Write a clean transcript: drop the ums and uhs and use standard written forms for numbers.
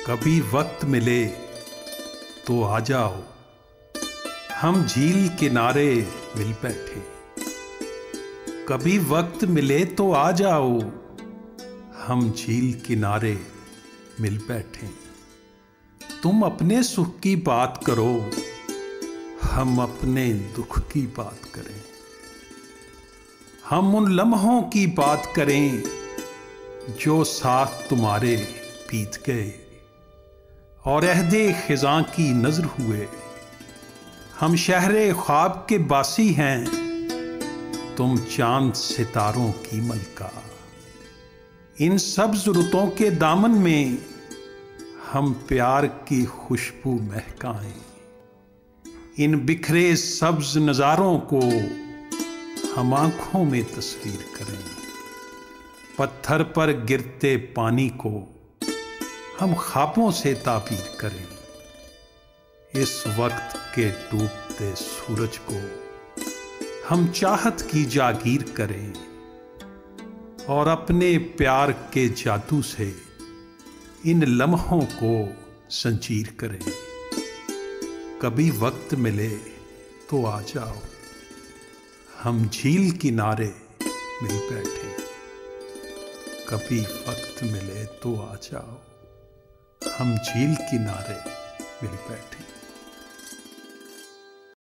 कभी वक्त मिले तो आ जाओ, हम झील किनारे मिल बैठे। कभी वक्त मिले तो आ जाओ, हम झील किनारे मिल बैठे। तुम अपने सुख की बात करो, हम अपने दुख की बात करें। हम उन लम्हों की बात करें जो साथ तुम्हारे बीत गए और अहदे खिज़ां की नजर हुए। हम शहरे ख्वाब के बासी हैं, तुम चांद सितारों की मलका। इन सब्ज़ रुतों के दामन में हम प्यार की खुशबू महकाएं। इन बिखरे सब्ज़ नज़ारों को हम आंखों में तस्वीर करें। पत्थर पर गिरते पानी को हम ख्वाबों से ताबीर करें। इस वक्त के डूबते सूरज को हम चाहत की जागीर करें और अपने प्यार के जादू से इन लम्हों को संजीर करें। कभी वक्त मिले तो आ जाओ, हम झील किनारे मिल बैठे। कभी वक्त मिले तो आ जाओ, हम झील किनारे मिल बैठे।